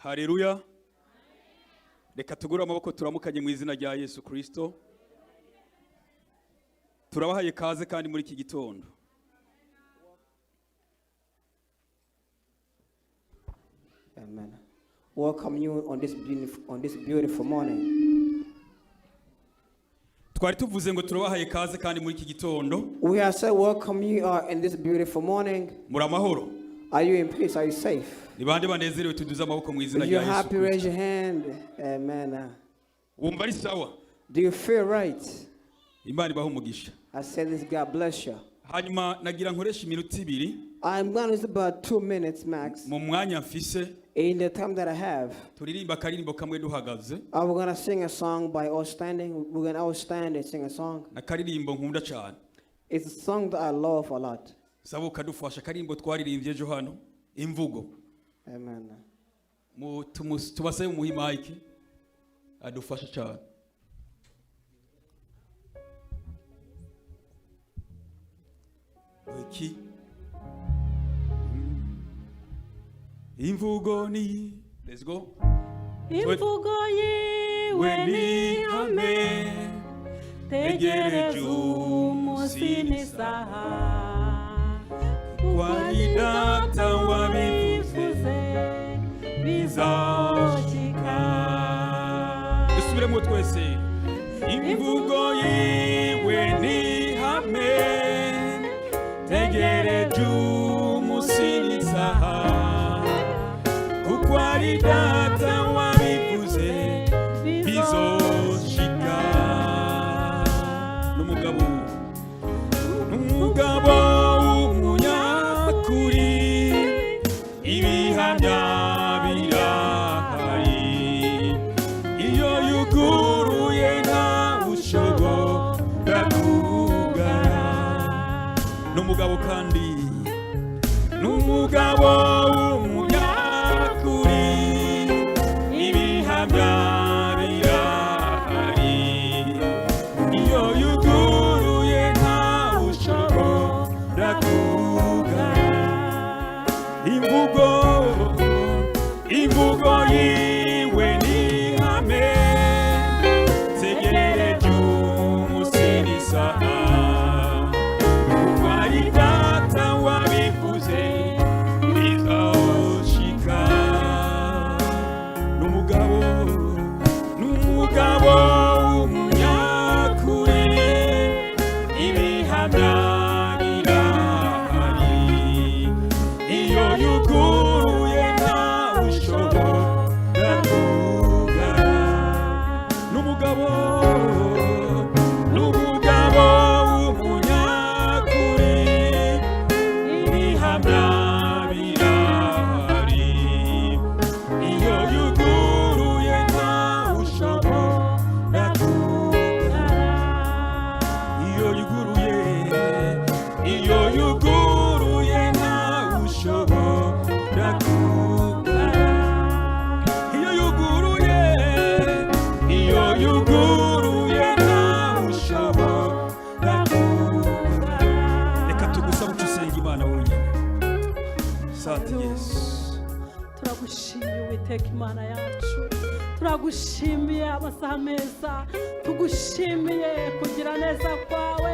Haleluya. Reka tugura amaboko turamukanye mu izina rya Yesu Kristo. Turabahaye kaze kandi muri iki gitondo. Amen. Welcome you on this beautiful morning. Twari tuvuze ngo turabahaye kaze kandi muri iki gitondo. We have said welcome you in this beautiful morning. Muramahoro. Are you in peace? Are you safe? Nibande banezerewe tuduza amaboko mu izina If rya you're Yesu. happy, raise your hand. Amen. Wumva ari sawa. Do you feel right? Imana ibaho umugisha. I said this, God bless you. Hanyuma nagira nkoresha iminota 2. I'm going to use about 2 minutes max. Mu mwanya mfise. In the time that I have, Turirimba karirimbo kamwe duhagaze. I'm going to sing a song by all standing. We're going to all stand and sing a song. Na karirimbo nkunda cyane. It's a song that I love a lot. Sabo kadufasha karirimbo twaririmbye ejo hano. Imvugo. Amen. Tubasaye mu mike. Adufasha cyane. Iki imvugo ni, let's go. Imvugo yiwe ni hame, tegereje umunsi n'isaha, Kwari data wabivuze bizoshika. Dusubiremo twese. Imvugo yiwe ni hame, tegereje umunsi n'isaha, Kwari data wabivuze bizoshika. N'umugabo w'umunyakuri, ibihamya birahari, iyo yuguruye nta ushobora kugara. N'umugabo kandi, n'umugabo w'umunyakuri, ibihamya birahari, iyo yuguruye nta ushobora kugara. Imvugo yiwe ni hame, tegereje umunsi n'isaha, Kwari data wabivuze bizoshika. N'umugabo w'umunyakuri, ibihamya birahari, iyo yuguruye nta ushobora kugara. N'umugabo w'umunyakuri, ibihamya birahari, iyo yuguruye nta ushobora kugara. Iyo yuguruye nta ushobora kugara. Iyo yuguruye nta ushobora kugara. Reka tugusaba usenga Imana wenyine. Sati Yesu. turagushimiye Uwiteka Imana yacu, turagushimiye amasaha meza, tugushimiye kugira neza kwawe,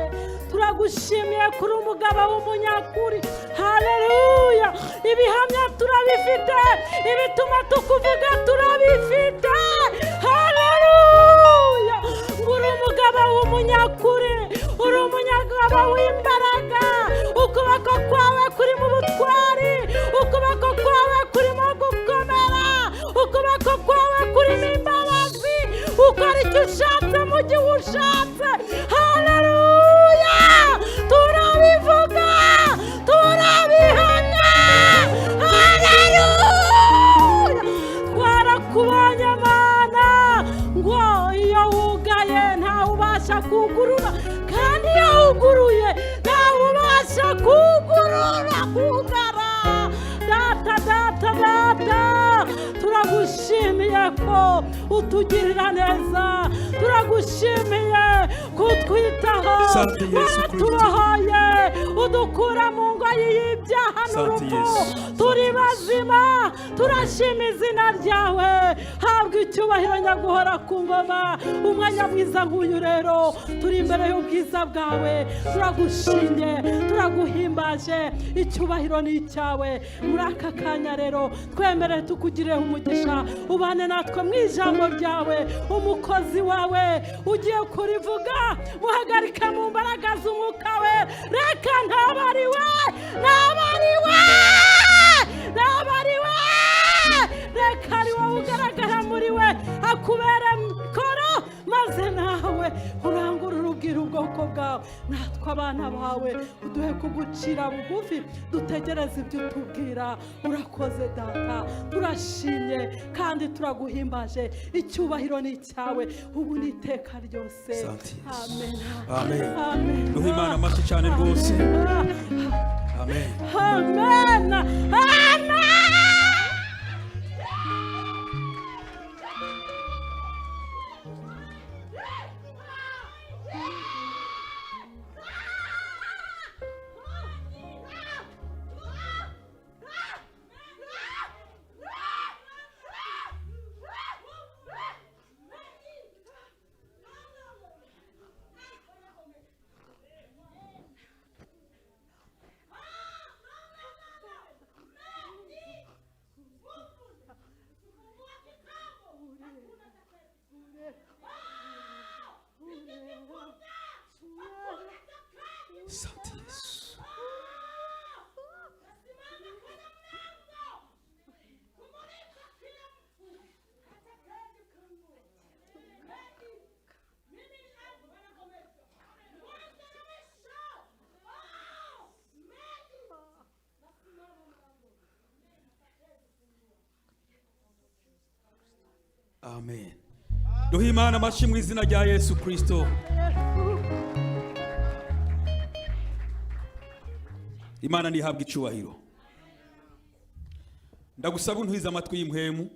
turagushimiye kuri umugabo w'umunyakuri. Haleluya. Ibihamya turabifite, ibituma tukuvuga turabifite. Haleluya. Uri umugabo w'umunyakuri, uri umugabo w'imbaraga, ukuboko kwawe kuri mu butwari, ukuboko kwawe kuri mu gukomera, ukuboko kwawe kuri mu imbabazi, ukora icyo ushatse mu gihe ushatse. Haleluya. Turabivuga, turabihamya. Haleluya. Twarakubonye Mana, ngo iyo wugaye ntawe ubasha kugurura, kandi iyo wuguruye ntawe ubasha kugara. Data, turagushimiye ko utugirira neza, turagushimiye ko utwitaho. Turahaye udukura mu ngoyi y'ibyaha Asante n'urupfu Yesu. turi bazima turashima izina ryawe habwa icyubahiro nyaguhora ku ngoma umwanya mwiza nk'uyu rero turi imbere y'ubwiza bwawe turagushimye turaguhimbaje icyubahiro ni icyawe muri aka kanya rero twemere tukugireho umugisha ubane natwe mu ijambo ryawe umukozi wawe ugiye kurivuga muhagarike mu mbaraga z'umwuka we reka ntabariwe reka ari wowe ugaragara muri we akubere mikoro maze nawe urangurure ubwira ubwoko bwawe natwe abana bawe uduhe kugucira bugufi dutegereze ibyo utubwira urakoze data turashimye kandi turaguhimbaje icyubahiro ni icyawe ubu n'iteka ryose Asante Yesu. amen Amen. amen Duhe Imana amashyi cyane rwose. Amen. amen amen Asante Yesu. Amen. Duhe Imana amashyi mu izina rya Yesu Kristo. Imana nihabwa icyubahiro. Ndagusaba untuhize amatwi y'impwemu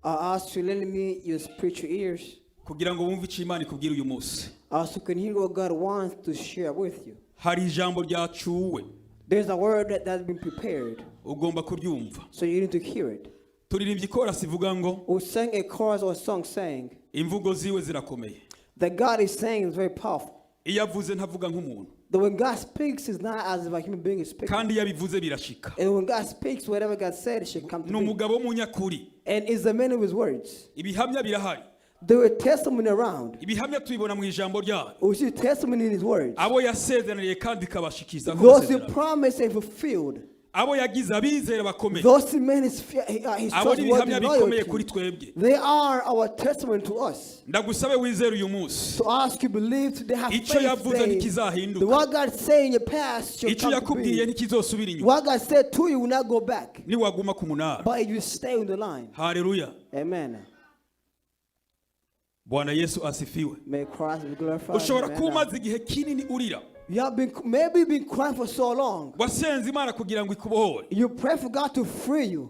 I ask you, lend me your spiritual ears, kugira ngo wumve icyo Imana ikubwira uyu munsi. so you can hear what God wants to share with you. Hari ijambo ryacuwe There's a word that's been prepared, ugomba kuryumva. so you need to hear it. Turirimbye ikorasi ivuga ngo We sang a chorus or a song saying imvugo ziwe zirakomeye. that God is saying is very powerful. Iyo avuze ntavuga nk'umuntu, That when God speaks, it's not as if a human being is speaking. kandi iyo abivuze birashika. And when God speaks, whatever God said, it should come to Ni be. umugabo w'umunyakuri. And is the man of his words. Ibihamya birahari. There were testimony around. Ibihamya tubibona mu ijambo ryayo. We see testimony in his words. Abo yasezeraniye kandi ikabashikiza ko Those he basezerana. promised and fulfilled. Abo yagize abizera bakomeye. Those men his Abo ni ibihamya trustworthy bikomeye kuri loyalty. twebwe. They are our testimony to us. Ndagusabe wizere uyu munsi. So ask you believe today, have Icyo faith yavuze today. ntikizahinduka. The what God said in your past shall Icyo come to yakubwiye be. ntikizosubira inyuma. What God said to you will not go back, Niwaguma ku munara. but it will stay on the line. Haleluya. Amen. Bwana Yesu asifiwe. May Christ be glorified. Ushobora Amen. kuba umaze igihe kinini urira. You have been maybe been crying for so long. Wasenze Imana kugira ngo ikubohore. You pray for God to free you.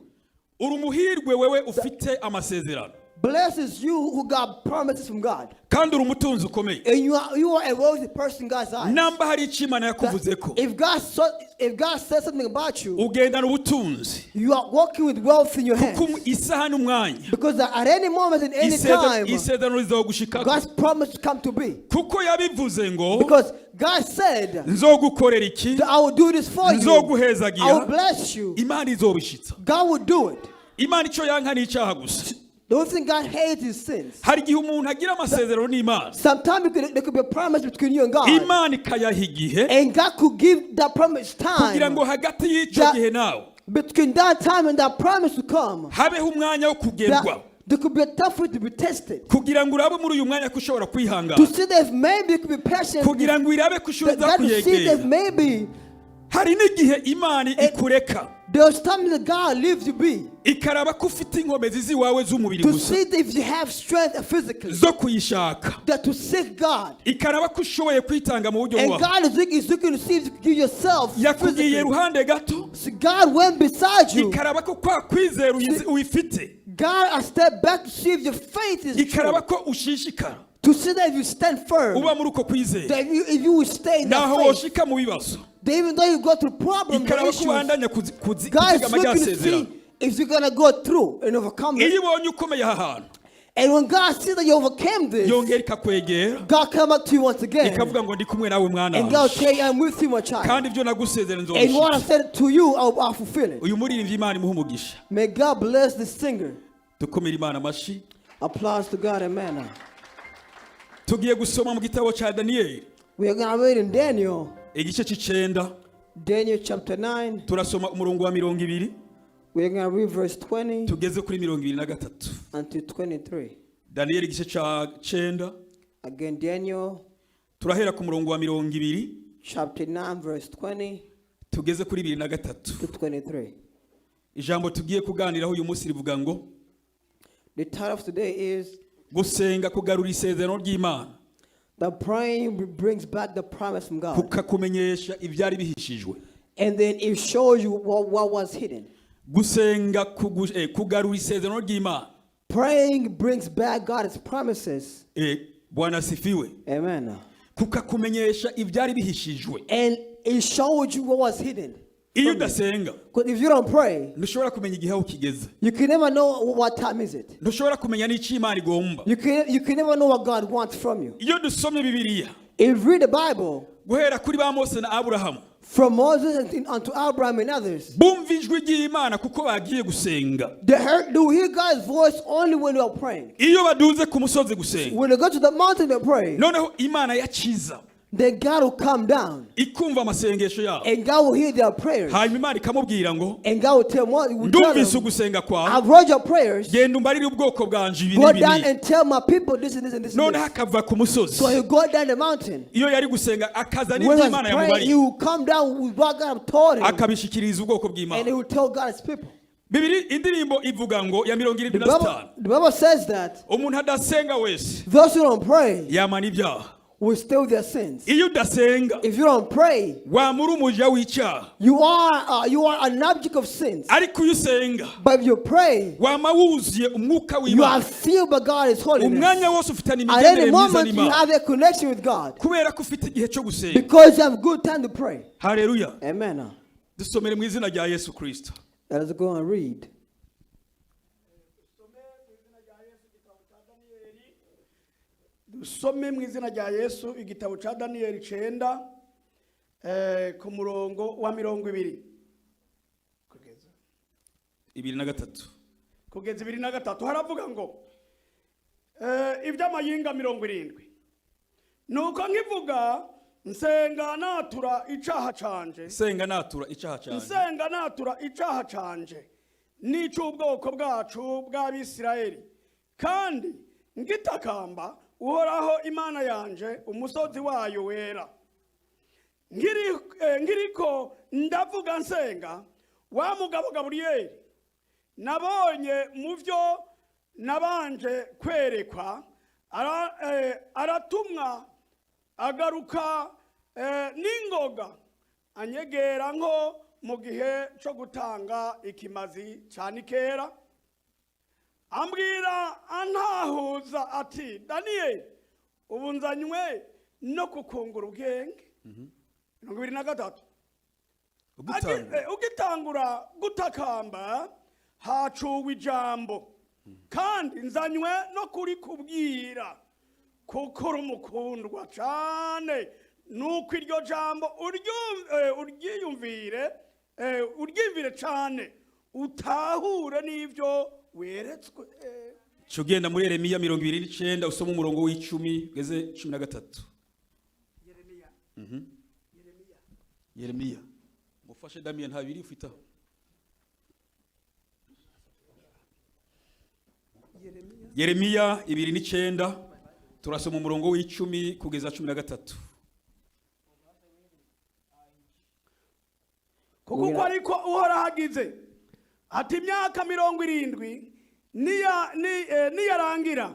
Uri umuhirwe wewe ufite amasezerano. Blesses you who got promises from God. Kandi uri umutunzi ukomeye. And you are a wealthy person in God's eyes. Namba hari icyo Imana yakuvuzeko. If God says something about you, Ugendana ubutunzi. you are walking with wealth in your hands. Kuko isaha n'umwanya. Because at any moment, in any time, Isezerano rizogushikako. God's promise come to be. Kuko yabivuze ngo Because God said, nzogukorera iki? that I will do this for you. Nzoguhezagira. I will bless you. Imana izobishitsa. God will do it. Imana icyo yanka ni icyaha gusa. The only thing God hates is sins. Hari igihe umuntu agira amasezerano n'Imana. Sometimes there could be a promise between you and God. Imana ikayaha igihe And God could give that promise kugira time. ngo hagati y'icyo gihe nawe Between that time and that promise to come, habeho umwanya wo kugerwa. there could be a time for it to be tested. Kugira ngo urabe muri uyu mwanya ko ushobora To kwihangana. see that if maybe you could be patient. Kugira ngo irabe ko ushobora God to see that kuyegera. maybe Hari n'igihe Imana ikureka there's times that God leaves you be. ikaraba ko ufite inkomezi z'iwawe z'umubiri To gusa see that if you have strength physically. zo kuyishaka. That to seek God. Ikaraba ko ushoboye kwitanga mu buryo And bubaho. God is looking to see if you can give yourself Yakubwiye physically. ruhande gato. So God went beside you. Ikaraba ko kwa kwizera uyifite. God has stepped back to see if your faith is Ikaraba true. ko ushishikara. To see that if you stand firm. Uba muri uko kwizera. That if you will stay in that Naho faith. woshika mu bibazo. Even though you go through problems ikaraba and ko issues, ubandanya God is kuzigama looking to ryasezerano. see if you're going to go through and overcome iyo it. ibonye ukomeye aha hantu And when God sees that you overcame this, yongera ikakwegera God come back to you once again. ikavuga ngo ndi kumwe nawe mwana And God wanjye will tell you, I'm with you, my child. kandi ibyo nagusezeranye And what I nzobishitsa. said to you, I'll fulfill it. uyu muririmbyi Imana imuhe umugisha. May God bless the singer. dukomere Imana amashi. Applause to God, amen. tugiye gusoma mu gitabo cya Daniyeli We are going to read in Daniel, igice cy'icenda Daniel chapter 9. turasoma umurongo wa 20 We are going to read verse 20 tugeze kuri 23. until 23. Daniyeli igice cya 9 Again, Daniel turahera ku murongo wa 20 chapter 9, verse 20 tugeze kuri 23. to 23. ijambo tugiye kuganiraho uyu munsi rivuga ngo The title of today is gusenga kugarura isezerano ry'Imana The Praying Brings Back the Promise from God. kukakumenyesha ibyari bihishijwe. And then it shows you what was hidden. gusenga kugarura isezerano ry'Imana. Praying brings back God's promises. Bwana sifiwe. Amen. kukakumenyesha ibyari bihishijwe. And it showed you what was hidden. iyo udasenga Because if you don't pray, ntushobora kumenya igihe aho kigeze. you can never know what time is it. ntushobora kumenya n'icyo Imana igomba. You can never know what God wants from you. iyo dusomye Bibiliya If you read the Bible, guhera kuri ba Mose na Aburahamu from Moses unto Abraham and others, bumva ijwi ry'Imana kuko bagiye gusenga. they hear God's voice only when they are praying. iyo baduze ku musozi gusenga When they go to the mountain, they pray. noneho Imana yakiza Then God will come down ikumva amasengesho yabo. and God will hear their prayers. hanyuma Imana ikamubwira ngo And God will tell ndumvise them, ugusenga kwawe, I've heard your prayers. genda umbarire ubwoko bwanje ibi Go n'ibi down n'ibi. and tell my people this and this and this. And noneho this. akava ku musozi. So he go down the mountain. iyo yari gusenga akaza When n'ibyo he was Imana praying, he yamubariye will come down with what God told him. akabishikiriza ubwoko And he bw'Imana. will tell God's people. Bibiri indirimbo ivuga ngo ya The 75 Bible says that umuntu adasenga wese those who don't pray yamana ibyaha. will stay with their sins. iyo udasenga If you don't pray, wamura umuja w'icyaha, you are an object of sins. ariko iyo usenga But if you pray, wama wuzuye umwuka you are w'Imana. filled by God's holiness. umwanya wose ufitanye At any imigendere myiza moment, you n'Imana have a connection with God kubera ko ufite igihe cyo gusenga. because you have good time to pray. Haleluya. Amen. dusomere mu izina rya Yesu Kristo. Let us go and read. dusome mu izina rya Yesu igitabo cya Daniyeli 9 ku murongo wa 20 kugeza 23 haravuga ngo iby'amayinga 70 nuko nkivuga nsenga natura icaha canje senga natura icyaha cyane nsenga natura icaha canje n'ic'ubwoko bwacu bw'Abisirayeli kandi ngitakamba uhoraho Imana yanje umusozi wayo wera ngiriko ndavuga nsenga wa mugabo Gaburiyeli nabonye mu byo nabanje kwerekwa aratumwa agaruka n'ingoga anyegera nko mu gihe cyo gutanga ikimazi cyane kera ambwira antahuza ati Daniyeli ubu nzanywe no kukungura ubwenge 23 ugitangura gutakamba hacuwe ijambo kandi nzanywe no kuri kubwira kuko uri umukundwa cyane nuko iryo jambo uryiyumvire cyane utahure n'ibyo weretswe. cyo genda muri Yeremiya 29 usoma umurongo w'10 ugeze 13. Yeremiya mufashe Damien ntabiri ufita Yeremiya 29 turasoma umurongo w'10 kugeza 13. kuko ariko uhora hagize ati imyaka 70 niyarangira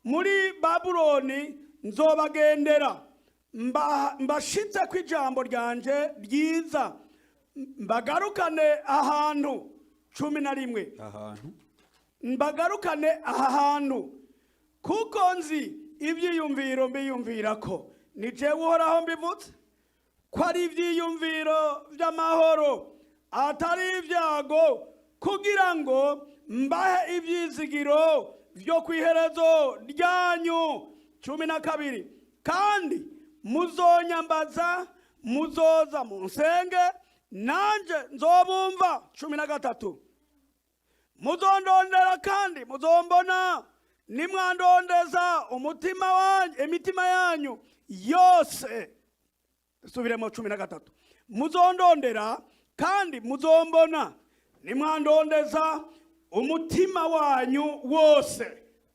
muri Babuloni nzobagendera mbashitse ku ijambo ryanje ryiza mbagarukane ahantu 11 ahantu mbagarukane ahantu kuko nzi ibyiyumviro mbiyumvira ko ni jewe uhoraho mbivutse ko ari ibyiyumviro by'amahoro atari ibyago, kugira ngo mbahe ibyizigiro byo ku iherezo ryanyu. 12 kandi muzonyambaza, muzoza munsenge, nanje nzobumva. 13 muzondondera kandi muzombona, nimwandondeza imitima yanyu yose. Subiremo 13 muzondondera kandi muzombona, nimwandondeza umutima wanyu wose.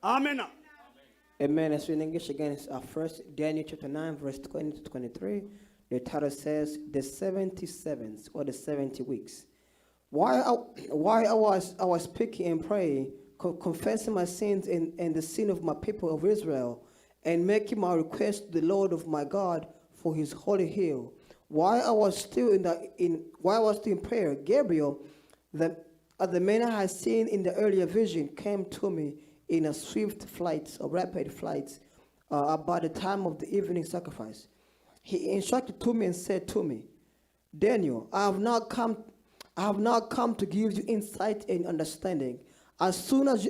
Amen. Amen. Let's read in English again. It's first Daniel chapter 9, verse 20 to 23. The title says, "The 77s, or the 70 weeks." While I was speaking and praying, confessing my sins and the sin of my people of Israel, and making my request to the Lord of my God for His holy hill, while I was still in prayer, Gabriel, the man I had seen in the earlier vision, came to me in a swift flight, or rapid flight, about the time of the evening sacrifice. He instructed to me and said to me, "Daniel, I have not come to give you insight and understanding. As soon as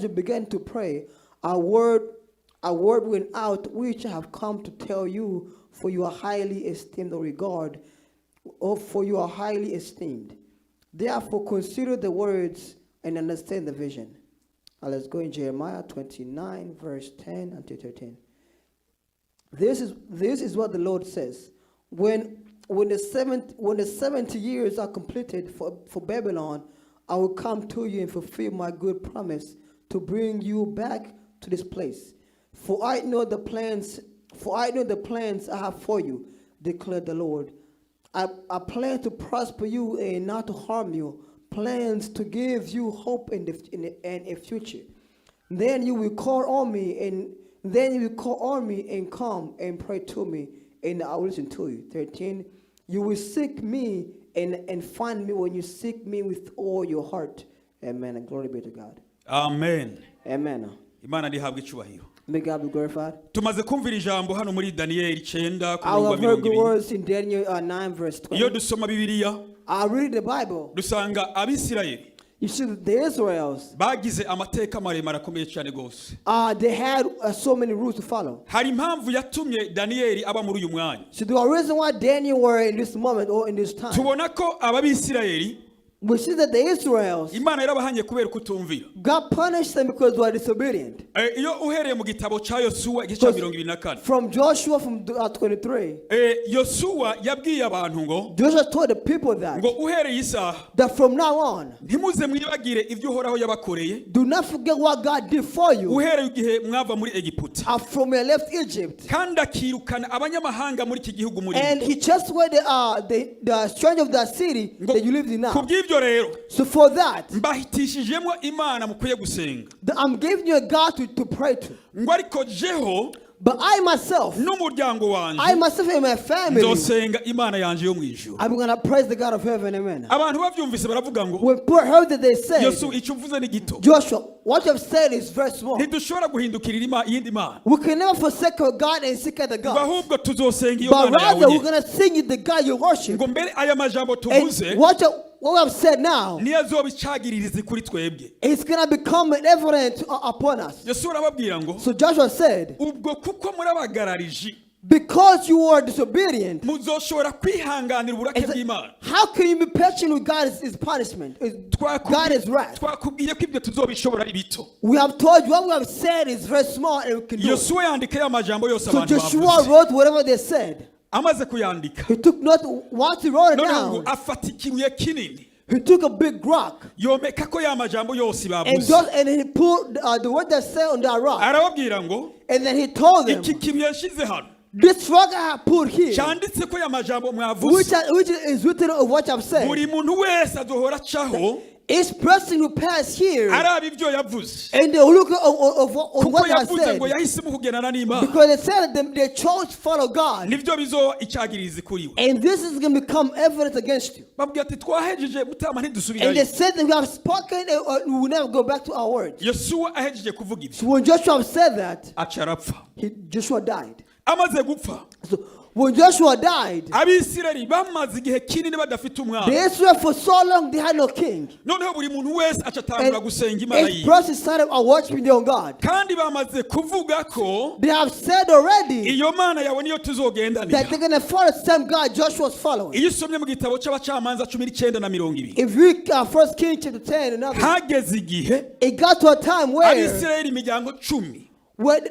you began to pray, a word went out which I have come to tell you, for you are highly esteemed or regard, or for you are highly esteemed. Therefore consider the words and understand the vision." Now let's go in Jeremiah 29, verse 10 until 13. This is what the Lord says. When the 70 years are completed for Babylon, I will come to you and fulfill my good promise to bring you back to this place. For I know the plans I have for you, declared the Lord. I plan to prosper you and not to harm you, plans to give you hope and a future. Then you will call on me and come and pray to me, and I will listen to you. 13. You will seek me and find me when you seek me with all your heart. Amen. And glory be to God. Amen. Amen. Imana ndihabwa icyubahiro. May God be glorified. Tumaze kumvira ijambo hano muri Daniel 9 ku I murongo wa have heard the 20. words in Daniel 9 verse Iyo 20. dusoma Bibiliya I read the Bible. dusanga Abisirayeli You see, the Israelites, bagize amateka maremare akomeye cyane gose. they had so many rules to follow. Hari impamvu yatumye Daniel aba muri uyu mwanya. So the reason why Daniel were in this moment or in this time, Tubona ko ababisirayeli we see that the Israelites, Imana yarabahanye kubera kutumvira. God punished them because they were disobedient. Iyo uhereye mu gitabo cya Yosuwa igice 24. From Joshua from 23, Yosuwa yabwiye abantu ngo Joshua told the people that uhereye isaha from now on, ntimuze mwibagire ibyo uhoraho yabakoreye. do not forget what God did for you Uhereye igihe mwava muri Egiputa. from you left Egypt. Kandi akirukana abanyamahanga muri iki gihugu muri. And he just where the stranger of that city that you lived in now. Kubw'ibyo rero So for that, mbahitishijemo Imana mukwiye gusenga. I'm giving you a God to pray to. Ngo ariko jeho But I myself n'umuryango I wanje myself and my family, nzosenga Imana yanje yo mwijuru. I'm going to praise the God of heaven. Amen. Abantu bavyumvise baravuga ngo When people heard that they said, Yosuwa icyo uvuze ni gito. Joshua, what you have said is very small. Ntidushobora guhindukirira iyindi Mana. We can never forsake our God and seek other God. Ahubwo tuzosenga iyo But Mana rather, we're yawe. going to sing you the God you worship. Ngo mbere aya majambo And tuvuze what we have said now, niyo azobicagiririza kuri twebwe. it's going to become evident upon us. Yosuwa arababwira ngo So Joshua said, ubwo kuko murabagararije because you are disobedient, muzoshobora kwihanganira uburake it's like, bw'Imana. how can you be patient with God's punishment? God is wrath. Twakubwiye ko ibyo tuzobishobora ibito. We have told you what we have said is very small and we can do it. Yosuwa yandika ya majambo yose So abantu Joshua bavuze. wrote whatever they said. Amaze kuyandika He took note once he wrote it none ngo down. afata ikibuye kinini He took a big rock yomeka ko ya majambo yose and bavuze. he put the word that said on that rock. Arababwira ngo And then he told them, iki kibuye nshize hano this rock I have put here, cyanditse ko ya majambo which mwavuze. is written of what I've said. Buri muntu wese azohora acaho Each person who passed here, araba ibyo yavuze. and they look of what Kuko I yavuze said, ngo yahisemo kugendana n'Imana. because they said that they chose to follow God. Nivyo bizo icagiriza kuri we. And this is going to become evidence against you. Babwira ati twahejeje mutama And they ntidusubirayo. said that we have spoken and we will never go back to our words. Yosuwa ahejeje kuvuga So ibyo when Joshua said that, aca arapfa. Joshua died. Amaze gupfa So when Joshua died, abisirayeli bamaze igihe kinini badafite the umwami Israel for so long they had no king. noneho buri muntu wese acatangura And gusenga imana each yiwe person started worshiping their own God. kandi bamaze kuvuga ko They have said already iyo mana yawe niyo that tuzogendanira they're going to follow the same God Joshua was following. iyo usomye mu gitabo c'abacamanza 19 na 20 If you read 1 Kings chapter 10 and others, hageze igihe it got to a time where abisirayeli imiryango 10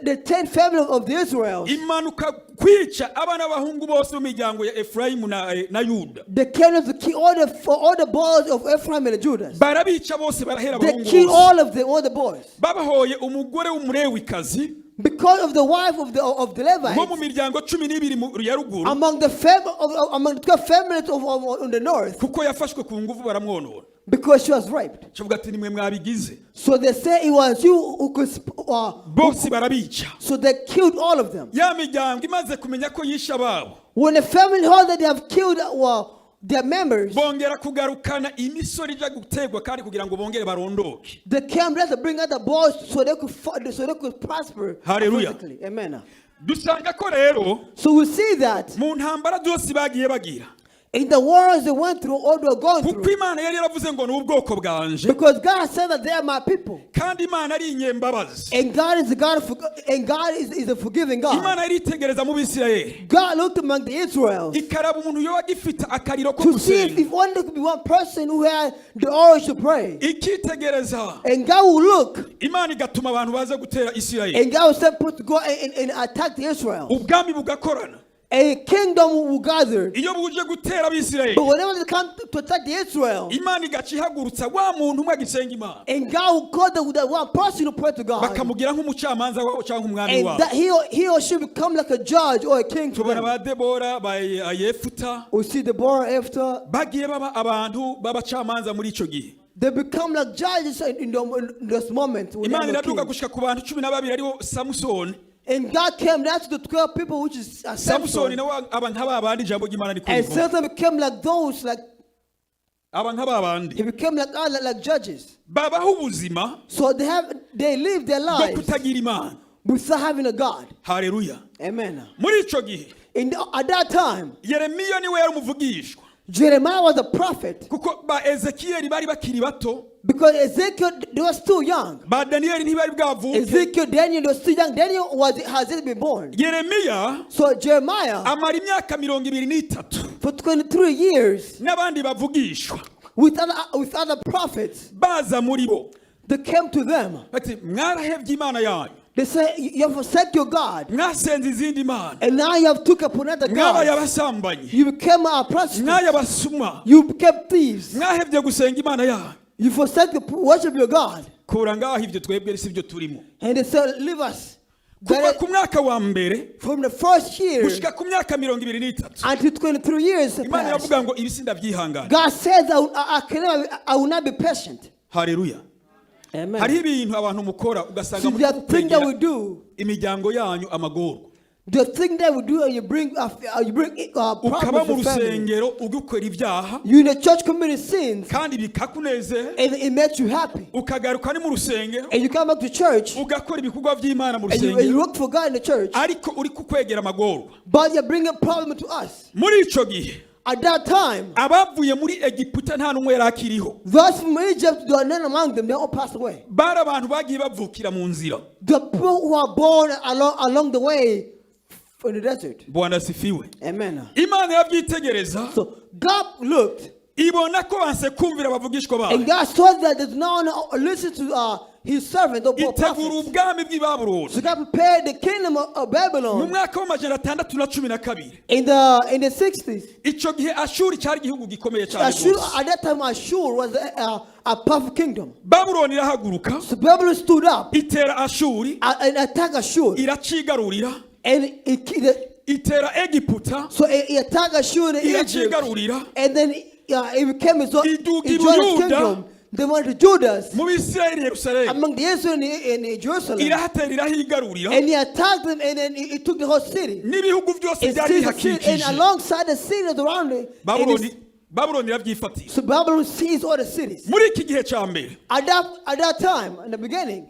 the 10 families of the Israelites, imanuka kwica abana b'abahungu bose mu miryango ya Efraimu na Yuda they came to kill all the boys of Ephraim and Judah. barabica bose barahera They abahungu killed bose all of them, all the boys. babahoye umugore w'umurewikazi Because of the wife of the nko mu Levites, miryango 12 ya ruguru among the 12 families on the north, kuko yafashwe ku nguvu baramwonora because she was raped. kivuga ati nimwe mwabigize So they say it was you who could. bose barabica So they killed all of them. ya miryango imaze kumenya ko yishe ababo When the family heard that they have killed their members, bongera kugarukana imisoro ija gutegwa kandi kugira ngo bongere barondoke they came to bring out the boys so they could prosper. Hallelujah. Physically. Amen. dusanga ko rero So we see that mu ntambara zose bagiye bagira in the wars they went through, all they were going kuko through, imana yari yaravuze ngo ni ubwoko bwanje because God said that they are my people, kandi imana ari inyembabazi and God is a God and God is a forgiving God. imana yari itegereza mu bisirayeli God looked among the Israelites ikaraba umuntu yoba agifite akariro ko to see gusenga if only there could be one person who had the urge to pray, ikitegereza and God will look, imana igatuma abantu baza gutera isirayeli and God will send people to go and attack the Israelites. ubwami bugakorana A kingdom will gather. iyo buje gutera abisirayeli But whenever they come to attack the Israel, imana igaca ihagurutsa wa muntu umwe agisenga imana and God will call the one person to pray to God, bakamugira nk'umucamanza wabo cyangwa umwami and wabo that he or she become like a judge or a king to tubona them. ba debora ba yefuta We see Deborah after bagiye baba abantu b'abacamanza muri icyo gihe they become like judges in this moment. when they imana were iraduka king. gushika ku bantu 12 aribo samusoni And God came down to the 12 people, which is samusoni Samson, nawe aba nk'ababandi ijambo ry'imana and rikuriho Samson became like those, like aba nk'ababandi he became like judges. babaho ubuzima So they live their bwo lives kutagira imana without having a God. haleluya Amen. muri icyo gihe At that time, yeremiya niwe yari umuvugishwa Jeremiah was a prophet kuko ba ezekiyeli bari bakiri bato because Ezekiel, they were still young. ba daniyeli ntibari bwavuke Ezekiel, Daniel, they were still young. Daniel has just been born. yeremiya So Jeremiah, amara imyaka 23 for 23 years, n'abandi bavugishwa with other prophets, baza muri bo they came to them. bati mwarahevye imana yanyu They say, you have forsaken your God, mwasenze izindi mana and now you have took up another mwabaye God. abasambanyi You became a prostitute. mwaye abasuma You became thieves. mwahevye gusenga imana yanyu You forsake the worship your God. kura ngaho ivyo twebwe si byo turimo And they said, leave us. kuva ku mwaka wa mbere From the first year gushika ku myaka 23 until 23 years imana passed, iravuga ngo ibisi ndavyihangana God says, I will not be patient. haleluya Amen. hari ibintu abantu mukora ugasanga See, muri the thing that we kukwegera do, imiryango yanyu amagorwa the thing that we do, you bring ukaba problems mu to family. rusengero ugukora ibyaha You in the church committing sins, kandi bikakunezera and it makes you happy. ukagaruka ni mu rusengero And you come back to church, ugakora ibikorwa by'imana mu and you rusengero work for God in the church, ariko uri kukwegera amagorwa but you're bringing problem to us. muri ico gihe At that time, abavuye muri egiputa nta n'umwe yari akiriho those from Egypt, there are none among them, they all passed away. bari abantu bagiye bavukira mu nzira The people who are born along the way in the desert. bwana sifiwe Amen. imana yabyitegereza So God looked, ibona ko banse kumvira abavugishwa and bayo God saw that there's no one listen to his servant, the itegura prophet. ubwami bw'i babuloni So God prepared the kingdom of mu Babylon mwaka w'amajana 612 in the 60s. ico gihe ashuri cyari igihugu gikomeye cyane Ashur, rwose at that time, Ashur was a powerful kingdom. babuloni irahaguruka So Babylon stood up itera ashuri and attacked Ashur, iracigarurira and itera egiputa so he attacked Ashur in Egypt, iracigarurira and then it became his own Iduka his Buyuda. kingdom. They went to Judas mu bisirayeli yerusalemu among the Israel in Jerusalem, irahatera irahigarurira and he attacked them, and then he took the whole city. n'ibihugu byose And, byari and bihakikije alongside the cities around it, and babuloni irabyifatira so Babylon seized all the cities. muri iki gihe cya mbere At that time, in the beginning,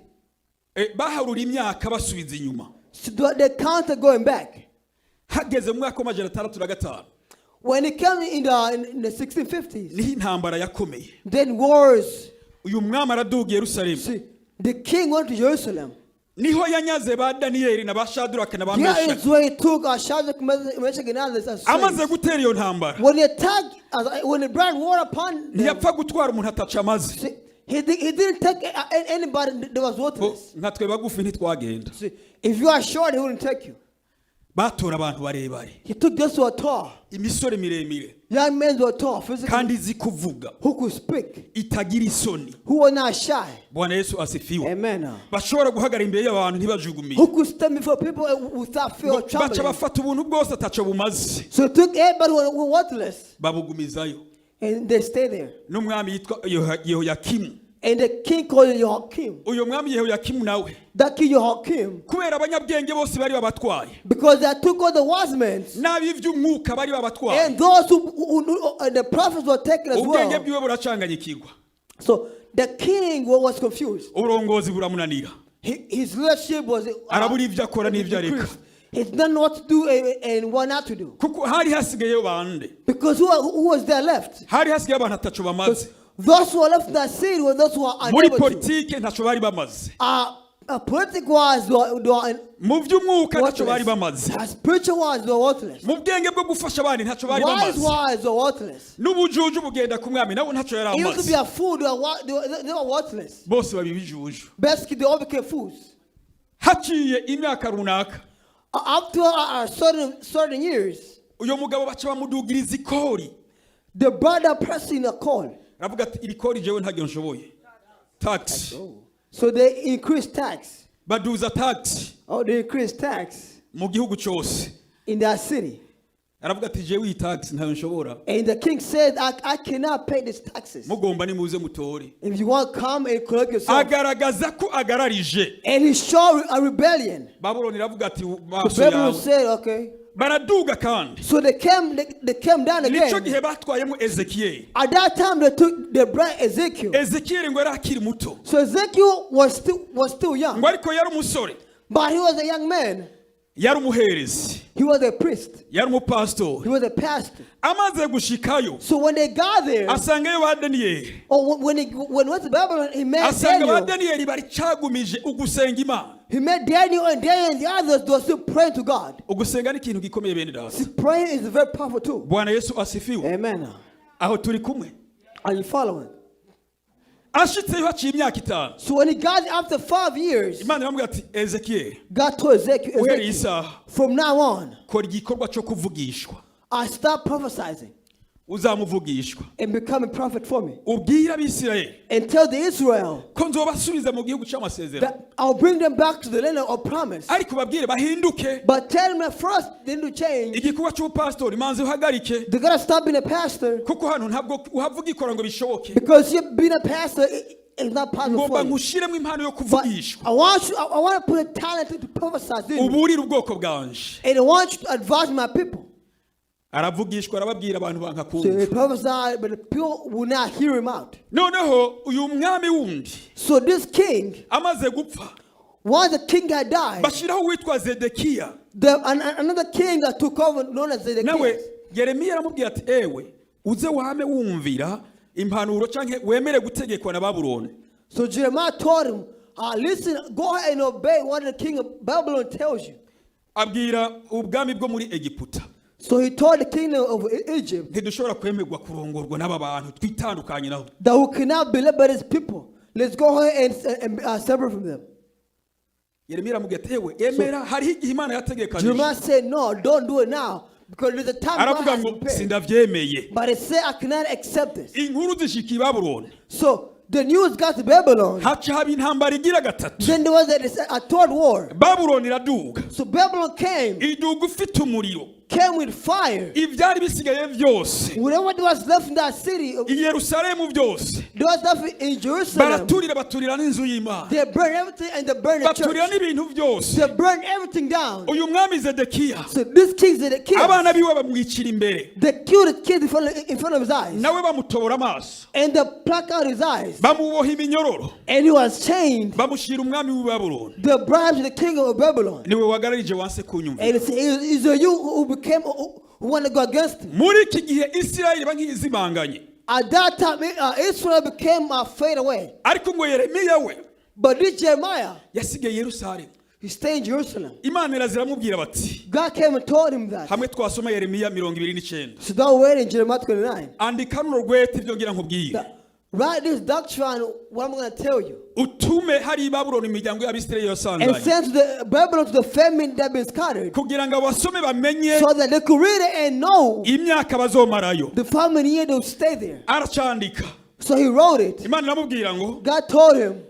baharura imyaka basubiza inyuma so they counted going back. hageze mu mwaka w'amajana 605 When it came in the 1650s, niho intambara yakomeye. then wars. Uyu mwami araduga Yerusalemu. See, the king went to Jerusalem. Niho yanyaze ba Daniyeli na ba Shadraka na ba Here Meshaki. is where he took Shadrach, Meshach, and others as Amaze slaves. gutera iyo ntambara, When he attacked, when he brought war upon them, ntiyapfa gutwara umuntu ataca amaze. see, he didn't take anybody that was worthless. Nka twe bagufi ntitwagenda. See, if you are short, he wouldn't take you. Batora abantu barebare, He took those who were tall. imisore miremire Young men who were tall, physically, kandi izi kuvuga, who could speak, itagira isoni. who were not shy. Bwana Yesu asifiwe. Amen. Bashobora guhagarara imbere y'abantu ntibajugumiye. Who could stand before people without fear or Baca trembling. bafata ubuntu bwose ataco bumaze, So he took everybody who were worthless, babugumizayo. and they stayed there. N'umwami yitwa Yehoyakimu. And the king called Jehoiakim. Uyo mwami Yehoyakimu nawe, That king Jehoiakim, kubera abanyabwenge bose bari babatwaye, because they took all the wise men, n'ab'ivy'umwuka bari babatwaye, and those who the prophets were taken as ubwenge well. bwiwe buracanganyikirwa, So the king was confused. uburongozi buramunanira, His leadership was arabura ivyo akora n'ivyo areka. decreased. He didn't know what to do and what not to do. Kuko hari hasigayeyo bande, Because who was there left? hari hasigaye abantu ataco bamaze. Those who were left in that city were those who were Muri unable to. politike ntaco bari bamaze, Political wise, they were mu vy'umwuka ntaco bari worthless. bamaze, Spiritual wise, they were worthless. mu bwenge bwo gufasha abandi ntaco bari Wise bamaze, wise, they were worthless. n'ubujuju bugenda ku mwami nawe ntaco yari Even to be amaze. a fool, they were worthless. Bose babi bijuju. Basically, they all became fools. Haciye imyaka runaka, Up to certain years, uyo mugabo baca bamudugiriza ikori, the brother pressing a call. aravuga ati iri kori jewe ntabyo nshoboye. Tax, So they increased tax. baduza tax They increased tax mu gihugu cyose. in that city. Aravuga ati jewe iyi tax ntayo nshobora, And the king said, I cannot pay these taxes. mugomba nimuze mutore. If you want, come and collect yourself. Agaragaza ko agararije. And he showed a rebellion. Babuloni iravuga ati The maso Bible yawe, said, okay. baraduga kandi. So they came down Nico again. gihe batwayemo Ezekiyeli. At that time, they took the bride Ezekiel. Ezekiyeli ngo yari akiri muto, So Ezekiel was still young, ngo ariko yari umusore, but he was a young man. yari umuherezi, He was a priest. yari umupasitori. He was a pastor. Amaze gushikayo So when they got there, asangayo ba Daniyeli, or when he went to Babylon, he met asanga ba Daniel. Daniyeli bari cagumije ugusenga Imana. He met Daniel, and the others they were still praying to God. Ugusenga ni ikintu gikomeye bene data. See, praying is very powerful too. Bwana Yesu asifiwe. Amen. Aho turi kumwe. Are you following? Ashitseyo haciye imyaka 5. So when he got after 5 years, Imana iramubwira ati Ezekiyeli, God told Ezekiel, uhereye isaha from now on, kora igikorwa cyo kuvugishwa, I start prophesying uzamuvugishwa, and become a prophet for me. ubwira Abisirayeli And tell the Israel ko nzobasubiza mu gihugu cy'amasezerano, that I'll bring them back to the land of promise. ariko babwire bahinduke. But tell them that first they need to change. Igikorwa cy'ubupasitori manze uhagarike, They gotta stop being a pastor, kuko hano ntabwo uhavuga ikora ngo bishoboke. because you being a pastor is not possible Ngomba for you. nkushiremo impano yo But kuvugishwa, I want to put a talent to prophesy in you. uburire ubwoko bwanje. And I want you to advise my people. Aravugishwa, arababwira abantu banka So he kumva. prophesied, but the people will not hear him out. Noneho uyu mwami wundi So this king, amaze gupfa, once the king had died, bashiraho uwitwa Zedekiya. another king that took over, known as Nawe Zedekiah. Yeremiya aramubwira ati ewe uze wame wumvira impanuro canke wemere gutegekwa na Babuloni. So Jeremiah told him, listen, go ahead and obey what the king of Babylon tells you. Abwira ubwami bwo muri Egiputa, So he told the kingdom of Egypt ntidushobora kwemerwa kurongorwa n'aba bantu twitandukanye nabo. that we cannot be led by these people. Let's go ahead and separate from them. Yeremiya aramubwira ati ewe emera, hariho igihe Imana yategekanije. Jeremiah said, no, don't do it now, because there's a time God Aravuga has ngo prepared. sindavyemeye. But he said, I cannot accept this. Inkuru zishikiye Babuloni, So the news got to Babylon. haca haba intambara igira gatatu. Then there was a third war. Babuloni iraduga, So Babylon came, iduga ufite umuriro, came with fire. ibyari bisigaye byose Whatever was left in that city, i Yerusalemu byose there was left in Jerusalem. baturira n'inzu y'Imana, They burned everything and they burned the baturira church. n'ibintu byose. They burned everything down. uyu mwami Zedekiya So this king did the king. abana biwe bamwicira imbere, They killed the kid in front of his eyes. nawe bamutobora amaso, And they plucked out his eyes. bamuboha iminyororo, And he was chained. bamushyira umwami w'i Babuloni. The bribes of the king of Babylon. niwe wagararije wanse kunyumva. And it's you who became, who wanted to go against him. muri iki gihe Isirayeli iba nk'izimanganye, At that time, Israel became fade away. ariko ngo Yeremiya we But this Jeremiah, yasigaye Yerusalemu. he stayed in Jerusalem. Imana irazimubwira bati, God came and told him that. hamwe twasoma Yeremiya 29, So don't wait in Jeremiah 29. andika runo rwete ibyo ngira nkubwire, Write this doctrine, what I'm going to tell you. utume hari i Babuloni imiryango y'Abisirayeli And yasanzanye, send to the Babylon to the famine that have been scattered. kugira ngo abasome bamenye So that they could read it and know imyaka bazomarayo. the famine year they would stay there. Aracandika, So he wrote it. Imana iramubwira ngo God told him,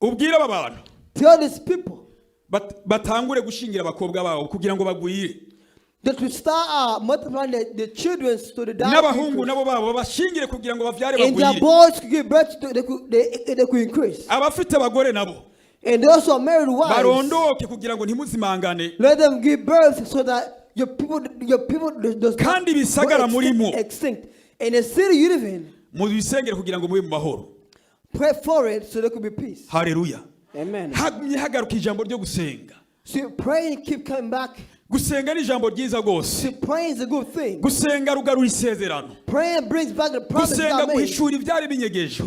ubwire aba bantu tell these people batangure gushingira abakobwa babo kugira ngo bagwire, that we start multiplying the children to the n'abahungu increase. nabo babo bashingire kugira ngo bavyare And their bagwire, boys could give birth to, they could increase. abafite abagore nabo And those who are married wives, barondoke kugira ngo ntimuzimangane, let them give birth so that your people does not kandi bisagara go murimo. extinct. In the city you live in, mubisengere kugira ngo mube mu mahoro. pray for it so there could be peace. Haleluya. Amen. hagumye hagaruka ijambo ryo gusenga. So pray and keep coming back. Gusenga ni ijambo ryiza rwose. See, praying is a good thing. Gusenga rugarura isezerano. Praying brings back the promise Gusenga God made. guhishura ibyari binyegeje.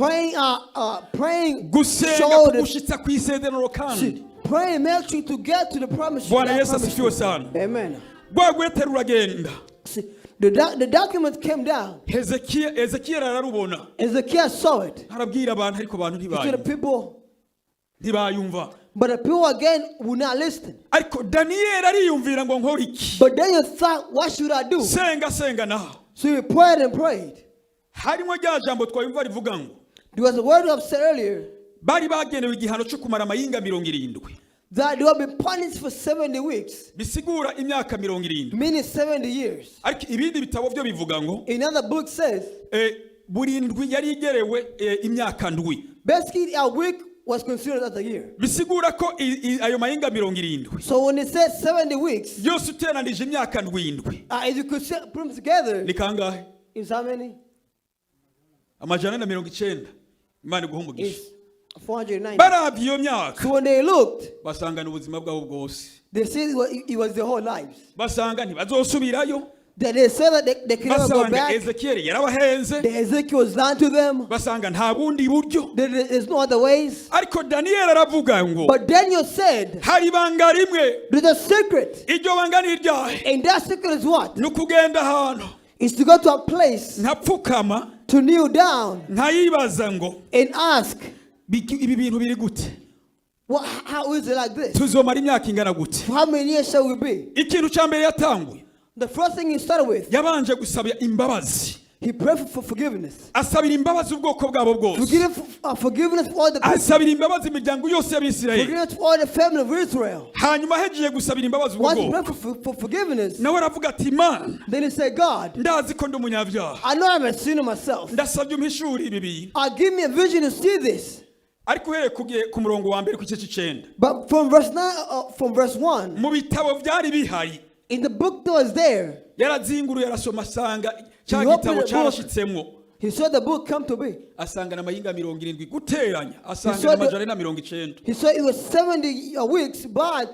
Praying Gusenga showed it. kugushitsa ku isezerano kandi. See, praying makes you to get to the promise. Bwana God Yesu promised asifiwe you. sana. Amen. Rwagwete ruragenda. See, the document came down. Ezekiel ararubona. Ezekiel saw it. Arabwira abantu ariko abantu To the ntibayumva. people, Ntibayumva. but the people again would not listen. Ariko Daniel ariyumvira ngo nkore iki? But then you thought, what should I do? Senga naho. So you prayed and prayed. Harimo rya jambo twayumva rivuga ngo There was a word I've said earlier bari bagenewe igihano cyo kumara amayinga 70. that they will be punished for 70 weeks, Bisigura imyaka 70. meaning 70 years. Ariko ibindi bitabo byo bivuga ngo Another book says, buri ndwi yari igerewe imyaka ndwi. basically a week was considered as a year. Bisigura ko ayo mayinga 70 So when it says 70 weeks, yose uteranije imyaka ndwi if you could put them together, ni kangahe? is how many? Amajana na 90. Imana iguhe umugisha. It's 490. Barabye iyo myaka So when they looked, basanga n'ubuzima bwabo bwose. they said it was their whole lives. Basanga ntibazosubirayo. That they said that they can never go Basanga back. Ezekiel yarabahenze. The Ezekiel was lying to them. Basanga nta bundi buryo. There's no other ways. Ariko Daniel aravuga ngo But Daniel said, hari ibanga rimwe. there's a secret. Iryo banga ni iryahe? And that secret is what? Ni ukugenda ahantu Is to go to a place nkapfukama to kneel down nkayibaza ngo and ask, ibi bintu biri gute? how is it like this? Tuzomara imyaka ingana gute? For how many years shall we be? Ikintu cya mbere yatanguye The first thing he started with, yabanje gusaba imbabazi. he prayed for forgiveness. Asabira imbabazi ubwoko bwabo bwose. Forgiveness for all the people. Asabira imbabazi imiryango yose y'Abisirayeli. Forgiveness for all the family of Israel. Hanyuma hegiye gusabira imbabazi Once he ubwoko prayed for forgiveness, nawe aravuga ati Imana then he said, God, ndazi ko ndi umunyabyaha, I know I'm a sinner myself. ndasabye umpishura ibi bintu. Give me a vision to see this. Ariko uhereye ku murongo wa mbere ku gice cy'icenda But from verse 9, from verse 1, mu bitabo byari bihari in the book that was there, yarazinguruye arasoma asanga cya He opened gitabo the book. cyarashitsemo, he saw the book come to be. asanga na mayinga 70 guteranya asanga saw na the- majana na 90. He saw it was 70 weeks, but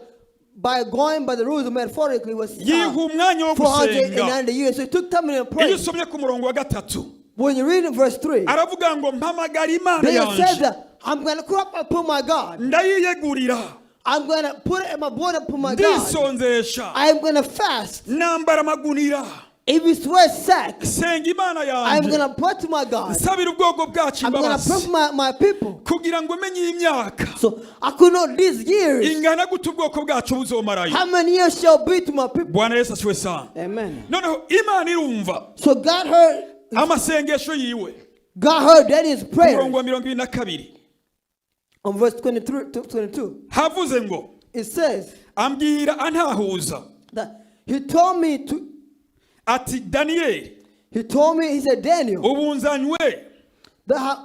by going by the rules metaphorically, it was yiha umwanya wo gusenga. 490 years. So it took time to Iyo pray. usomye ku murongo wa gatatu When you read in verse 3, aravuga ngo mpamagara Imana then it says yanje that I'm going to cry upon my God. ndayiyegurira I'm going to put it in my border upon my God. ndisonzesha I'm going to fast. nambara amagunira If it's wear sack, senga Imana I'm yanje going to pray to my God. nsabira ubwoko bwacu I'm going to pray imbabazi for my people. kugira ngo menye iyi myaka So I could know these years. ingana gute ubwoko bwacu buzomarayo. How many years shall be to my people? Bwana Yesu asiwe sana. Amen. Noneho Imana irumva So God heard amasengesho yiwe. Daniel's Ku prayer murongo wa 22 on verse 23 to 22. havuze ngo It says ambwira antahuza that he told me ati Daniyeli He told me, he said, Daniel, ubu nzanywe that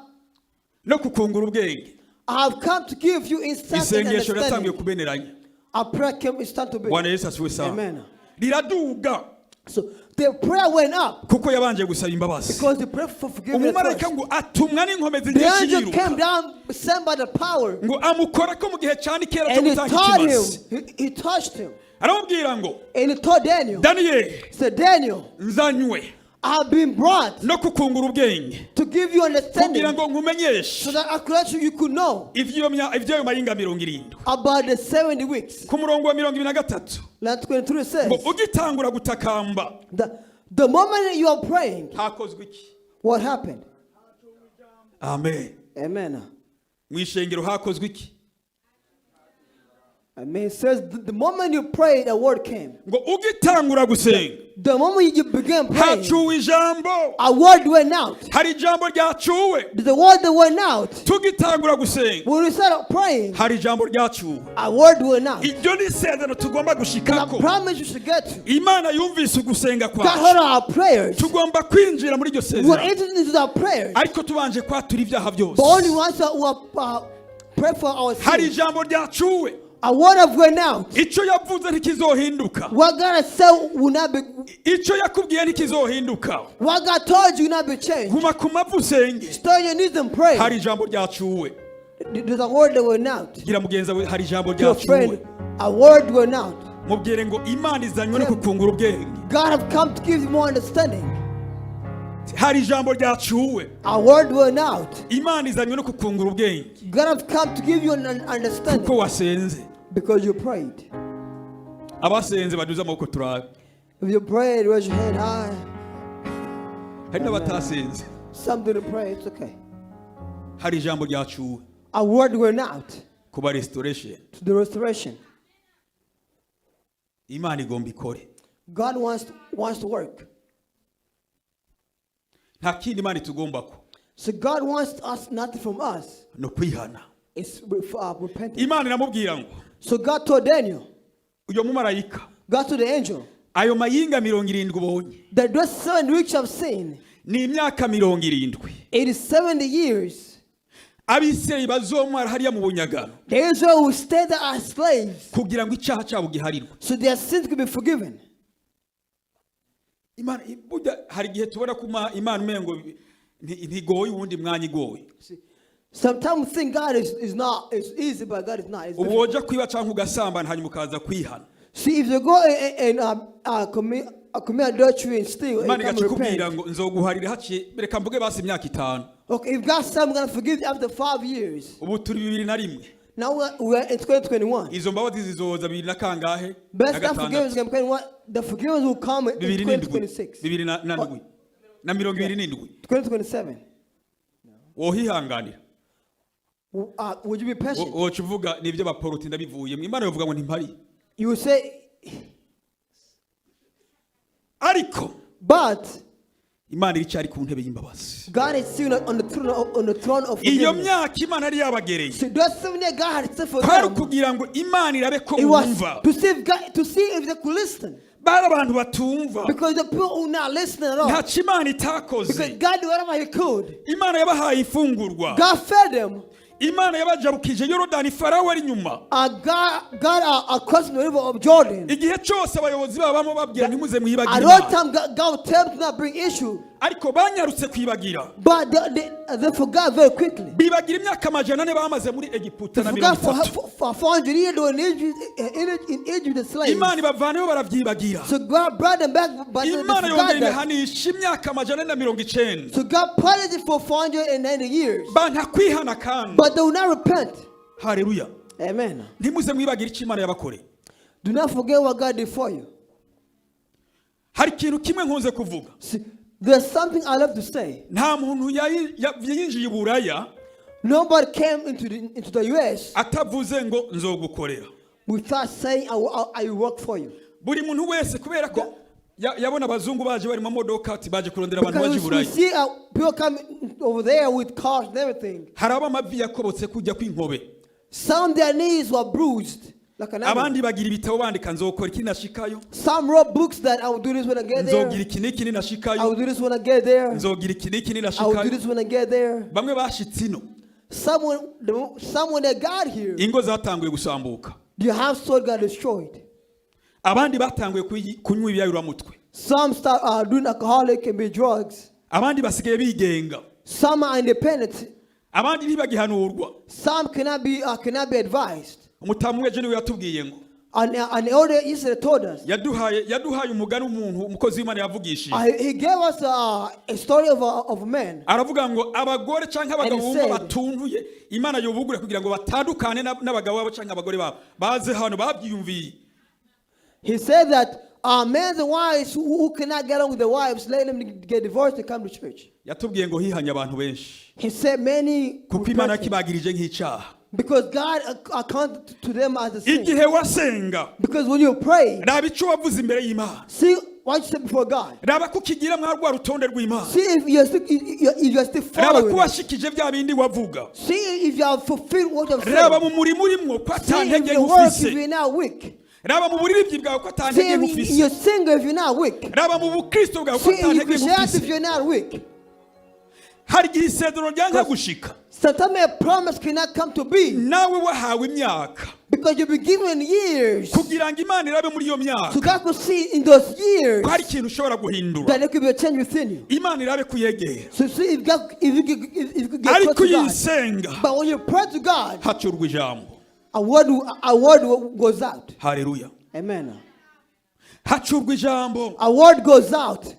no kukungura ubwenge. I have come to give you insight and Isengesho ryatangiye understanding. kubeneranya. Our prayer came instant to be. Bwana Yesu asiwe sana. Amen. Riraduga So the prayer went up kuko yabanje gusaba imbabazi. because the prayer for forgiveness Umumarayika first. ngo atumwa n'inkomezi The nyinshi angel came yiruka down, sent by the power, ngo amukora ko mu gihe cyane kera cyo and he gutanga taught ikimazi. him. He touched him, Aramubwira ngo and he told Daniel, Daniyeli he said, Daniel, nzanywe I have been brought no kukungura ubwenge to give you understanding kugira ngo nkumenyeshe so that accurately you could know iby'ayo mayinga 70 about the 70 weeks. ku murongo wa 23 Line 23 says, ngo ugitangura gutakamba the moment you are praying, hakozwe iki? what happened? Amen. Amen. Mu ishengero hakozwe iki? Amen. It says the moment you pray, the word came. Ngo ugitangura gusenga The moment you began praying, hacuwe ijambo. a word went out. Hari ijambo ryacuwe. The word that went out, Tugitangura gusenga when we started praying, hari ijambo ryacuwe. a word went out. Iryo ni isezerano tugomba And I gushikako. promise you should get to. Imana yumvise ugusenga God heard kwacu. our prayers. Tugomba kwinjira muri iryo We're sezerano. entering into our prayers. Ariko tubanje kwatura ibyaha byose. But only once we pray for our Hari sins. ijambo ryacuwe. A word have went out. Icyo yavuze ntikizohinduka. What God has said will not be. Icyo yakubwiye ntikizohinduka. What God told you will not be changed. Guma ku mavi usenge. Stay on your knees and pray. Hari ijambo ryacuwe. There's a word that went out. Gira mugenza we hari ijambo To a ryacuwe. friend, a word went out. Mubwire ngo Imana izanywe no kukungura ubwenge. God have come to give you more understanding. Hari ijambo ryacuwe. A word went out. Imana izanywe no kukungura ubwenge. God have come to give you an understanding Kuko wasenze. because you prayed. Abasenze baduza amaboko turabe. If you prayed, raise your hand high. Hari n'abatasenze. Something to pray, it's okay. Hari ijambo ryacuwe. A word went out Kuba restoration. to the restoration. Imana igomba ikore. God wants to work. Nta kindi Imana itugombako. So God wants us nothing from us. No kwihana. It's repentance. Imana iramubwira ngo So God told Daniel, uyo mumarayika God told the angel, ayo mayinga 70 ubonye that those 7 weeks of sin, ni imyaka 70. it is 70 years. Abisirayeli bazomara hariya mu bunyagano The Israel will stay there as slaves kugira ngo icyaha cyabo giharirwe. so their sins could be forgiven. Imana burya hari igihe tubona ko Imana umengo ntigoye uwundi mwanya igoye. Sometimes we think God is not, it's easy, but God is not. It's Ubu difficult. woja kwiba cyangwa ugasambana hanyuma ukaza kwihana. See, if you go and commit adultery and steal, Imana and igakikubwira repent. ngo nzoguharira haciye reka mvuge basi imyaka 5. Okay, if God said I'm going to forgive you after 5 years, Ubu turi 2021. now we're in 2021. Izo mbabazi zizoza 20 na kangahe? Best that forgiveness can come. The forgiveness will come in 2026, 2027 na 27. 2027. Wohihanganira. Would you be patient? Woca uvuga nibyo baporoti ndabivuyemo. Imana yovuga ngo ntimpari. You will say, Ariko but Imana iricyari ku ntebe y'imbabazi. God is still on the throne of Iyo forgiveness. myaka Imana yari yabagereye. So those 7 years God had set for Kwari them. kugira ngo Imana irabe ko It was bumva. to see if they could listen. Bari abantu batumva. Because the people who not listening at all. Nta Imana Because itakoze. God did whatever He could. Imana yabahaye ifungurwa. God fed them. Imana yabajabukije Yorodani Farawo ari nyuma. God across the river of Jordan. Igihe cyose abayobozi babamo babwira ntimuze At mwibagire all Imana. time, God would tell them to not bring issue. Ariko banyarutse kwibagira. But they forgot very quickly. Bibagira imyaka 400 bamaze muri Egiputa They na forgot 30. for 400 years they were in Egypt the slaves. Imana ibavaneho baravyibagira. So God brought them back, but they Imana forgot yongeye that. ihanisha imyaka 490. So God punished it for 490 years. Banta kwihana kandi. But they will not repent. Haleluya. Amen. Ntimuze mwibagira icyo Imana yabakoreye. Do not forget what God did for you. Hari ikintu kimwe nkunze kuvuga. See, there's something I love to say. Nta muntu yinjiye iburaya Nobody came into the US atavuze ngo nzogukorera. without saying, I will work for you. Buri muntu wese kubera ko yabona abazungu baje bari mu modoka ati baje kurondera abantu baje Because we iburaya. see people coming over there with cars and everything. Hari abamavi yakobotse kujya kw'inkobe. Some their knees were bruised. Like an animal. abandi bagira ibitabo bandika nzokora iki nashikayo, Some wrote books that I will do this when I get there. nzogira iki n'iki I will ninashikayo, do this when I get there. nzogira iki n'iki I will do ninashikayo. this when I get there. Bamwe bashitse ino Someone that got here, ingo zatanguye gusambuka, their household got destroyed. abandi batanguye kunywa ibiyayuramutwe, Some start doing alcoholic and be drugs. abandi basigaye bigenga, Some are independent. abandi ntibagihanurwa. Some cannot be advised. Umutamu weje niwe yatubwiye ngo An elder yesterday told us. yaduhaye umugani umuntu umukozi w'Imana yavugishije. He gave us a story of a man. Aravuga ngo abagore canke abagabo And he bumva said- batuntuye Imana yobugure kugira ngo batandukane n'abagabo babo canke abagore babo baze hano babyiyumviye. He said that men and wives who cannot get on with their wives, let them get divorced and come to church. Yatubwiye ngo hihanye abantu benshi He said many kuko Imana repented yakibagirije nk'icyaha. because God accounted to them as a sin. Igihe wasenga Because when you pray, raba icyo wavuze imbere y'Imana, see what you said before God. raba ko ukigira mwa rwa rutonde rw'Imana, See if you're still raba ko following. It. washikije bya bindi wavuga, See if you have fulfilled what you've raba said. mu murimo urimwo ko See if atantege your work if nk'ufise, you're not weak. raba mu buririmbyi bwawe ko See atantege if nk'ufise, you're single if you're not weak. raba mu bukristo bwawe ko See if atantege you're if nk'ufise. you're not weak. Hari igihe isezerano ryanga gushika, Sometimes a promise cannot come to be nawe wahawe imyaka because you've been given years. kugira ngo Imana irabe muri iyo myaka So God could see in those years ko hari ikintu ushobora guhindura, that there could be a change within you. Imana irabe kuyegera. So see if you could get Ariko close to God. yisenga But when you pray to God, hacurwa ijambo. a word goes out. Haleluya. Amen. Hacurwa ijambo. A word goes out.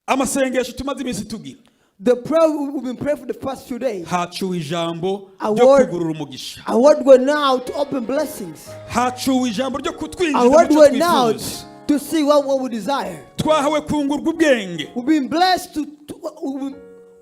Amasengesho tumaze iminsi tugira, The prayer we've been praying for the past few days. hacuwe ijambo A ryo word- kugurura umugisha, A word going out to open blessings. hacuwe ijambo ryo A kutwinjiza word mu cyo going out twifuza. to see what we desire. Twahawe kungurwa ubwenge, We've been blessed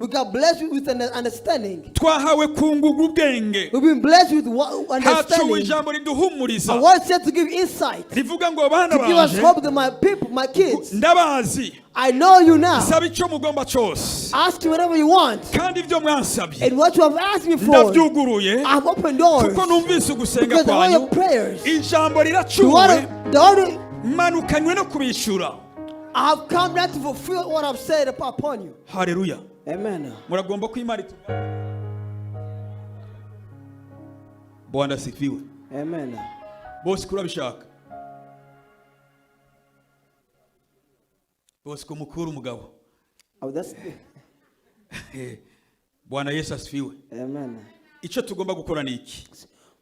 we got blessed with an understanding. twahawe kungurwa ubwenge. We've been blessed with Hacuwe understanding. ijambo riduhumuriza, A word said to give insight, to rivuga ngo bana give us banje hope that my people, my kids, ndabazi, I know you now. saba icyo mugomba cyose, Ask me whatever you want. kandi ibyo mwansabye And what you have asked me for, ndabyuguruye I've opened doors. kuko numvise ugusenga Because all your kwanyu. prayers, Ijambo the riracuwe, order, manukanywe no kubishyura. I have come down to fulfill what I've said upon you. Haleluya. Amen. Muragomba kwimara itu. Bwana sifiwe. Amen. Bose kurabishaka. Bose kumukuru umugabo. Oh, that's Bwana Yesu asifiwe. Amen. Icyo tugomba gukora ni iki?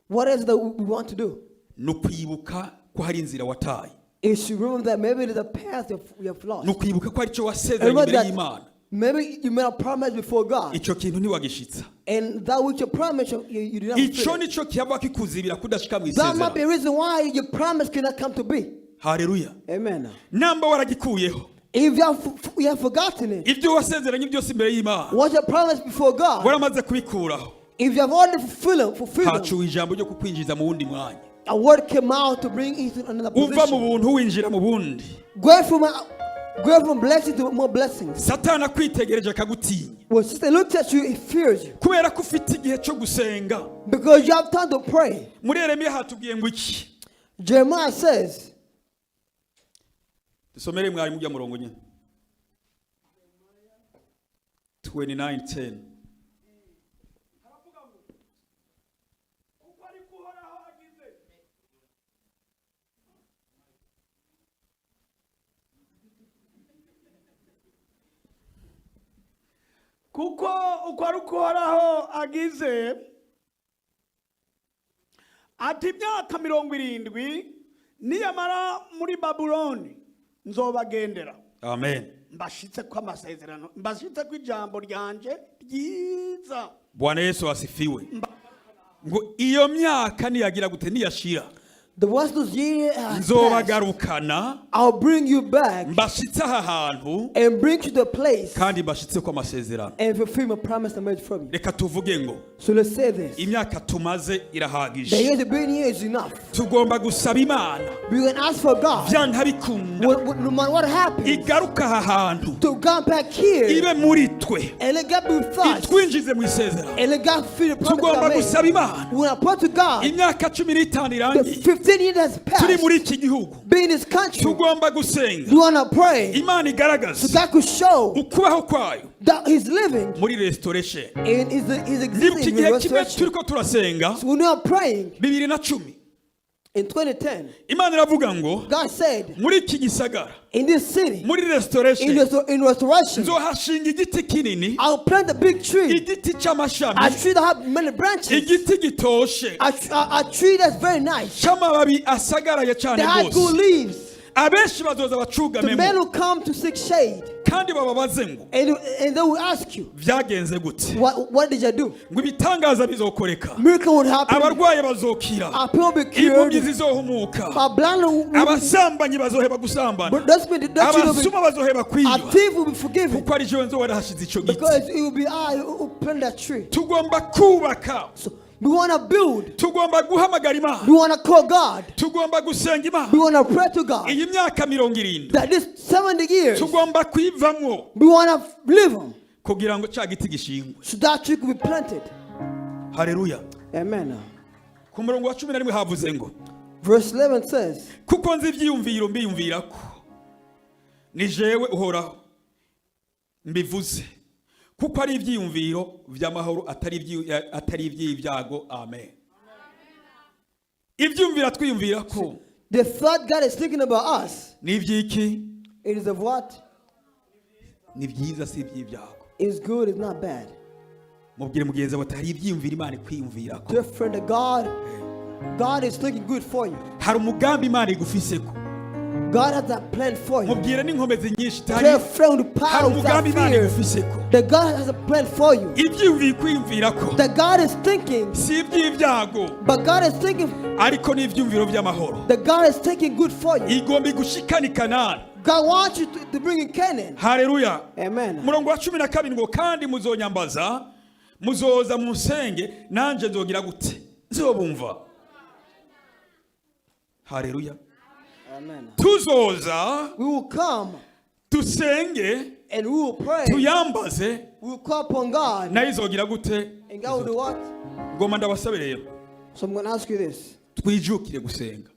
What is that we want to do? No kwibuka ko hari inzira wataye. Is to remember that maybe there's a path you have lost. No kwibuka ko hari icyo wasezeranye Remember imbere that y'Imana. maybe you made a promise before God, Icyo kintu ntiwagishitsa. and that which you promised you did not Icyo fulfill. nicyo kiyaba kikuzibira kudashika mu That might be isezerano. a reason why your promise cannot come to be. Haleluya. Amen. Namba waragikuyeho. If you have forgotten it, Ibyo wasezeranye byose imbere y'Imana. what you promised before God, Waramaze kubikuraho. if you have already fulfilled them, Hacuwe ijambo ryo kukwinjiza mu wundi mwanya. a word came out to bring you to another Uva mu position. buntu winjira mu bundi. Going from blessing to more blessings. Satana kwitegereje akagutinya. When sister looks at you, it fears you. Kubera ko ufite igihe cyo gusenga. Because you have time to pray. Muri Yeremiya hatubwiye ngo iki? Jeremiah says, Dusomere mwari mujya murongo nyine. 29:10. kuko uko ari uhoraho agize ati imyaka 70 niyamara muri Babuloni nzobagendera. Amen. Mbashitse ko amasezerano, mbashitse ko ijambo ryanje ryiza. Bwana Yesu asifiwe. Ngo iyo myaka niyagira gute niyashira. the once those years have passed, Nzobagarukana I'll bring you back mbashitse aha hantu and bring you to the place kandi mbashitse ko amasezerano. and fulfill my promise I made from you. Reka tuvuge ngo So let's say this. imyaka tumaze The irahagije. years have been here is enough. Tugomba gusaba Imana We can ask for God, byanka bikunda no matter what happens, igaruka aha hantu to come back here ibe muri twe and let God be with us itwinjize mu isezerano. and let God fulfill the promise Tugomba I made. gusaba Imana When I pray to God, imyaka 15 the irangiye 15 years has turi muri passed. iki gihugu Be in this country. tugomba gusenga You wanna pray imana so igaragaza God could show ukubaho kwayo that He's living muri restoration. and He's nibuka existing in igihe kimwe restoration. turiko turasenga So when you are praying 2010 in 2010, imana iravuga ngo God said, muri iki gisagara in this city, muri restoration in restoration, nzohashinga igiti kinini, I'll plant a big tree, igiti a cy'amashami, tree that have many branches, igiti gitoshe a tree that's very nice, cy'amababi asagaraye cyane that has good rwose. leaves. Abenshi bazoza The men bacugamemo will come to seek shade, kandi bababaze ngo and they will ask you, byagenze gute, what did you do? ngo ibitangaza bizokoreka, Miracle would happen. abarwaye bazokira, Our people will be impumyi cured. zizohumuka, Our blind will be, abasambanyi bazoheba gusambana, those people that you will be, abasuma bazoheba our kwiba, thief will be forgiven kuko ari jewe nzo warahashize ico giti. because it will be I who plant that tree. Tugomba kubaka, So we want to build. tugomba guhamagara Imana, We want to call God. tugomba gusenga We Imana. want to pray to God Iyi myaka 70 that this 70 years tugomba kwivamwo we want to live them kugira ngo cya giti gishingwe. so that tree could be planted. Haleluya. Amen. Ku murongo wa 11 havuze ngo Verse 11 says, kuko nzi ibyiyumviro mbiyumvirako ni jewe uhoraho mbivuze, kuko ari ibyiyumviro by'amahoro atari iby'ibyago. Amen. Ibyumvira twiyumvirako the thought God is thinking about us, ni iby'iki? it is of what? Ni byiza si iby'ibyago. It's good, it's not bad. Mubwire mugenzi wawe hari ibyiyumviro Imana ikwiyumvirako. Dear friend, God is thinking good for you. Hari umugambi Imana igufiseko. God has a plan for you. Mubwire n'inkomezi nyinshi Dear tari, friend, with hari power, without umugambi Imana fear, igufiseko. that God has a plan for you. Ibyiyumviro kwiyumvirako That God is thinking, si iby'ibyago, but God is thinking, ariko ni ibyumviro by'amahoro. that God is thinking good for you. Igomba igushikana i Kanani. God wants you to bring in Canaan. Haleluya. Amen. Murongo wa 12 ngo kandi muzonyambaza, muzoza musenge, nanje nzogira gute? Nzobumva. Haleluya. Amen. Tuzoza, We will come tusenge, and we will pray. tuyambaze, We will call upon God. nayo izogira gute? And God will do what? Ngoma ndabasabe rero, So I'm going to ask you this. twijukire gusenga.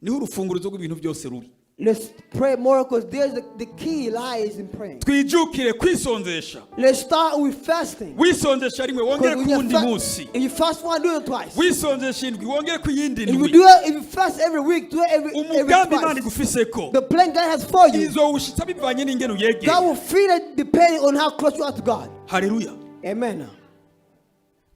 Niho urufunguzo rw'ibintu byose ruri. Let's pray more because there's the key lies in praying. Twijukire kwisonzesha. Let's start with fasting. Wisonzesha rimwe wongere Because ku when wundi you munsi. if you fast one, do it twice. Wisonzesha indwi wongere ku yindi If you ndwi. do it, if you fast every week, do it every Umugambi Imana twice. igufiseko The plan God has for you, izowushitsa bivanye n'ingene God uyegera. will feel it depending on how close you are to God. Haleluya. Amen.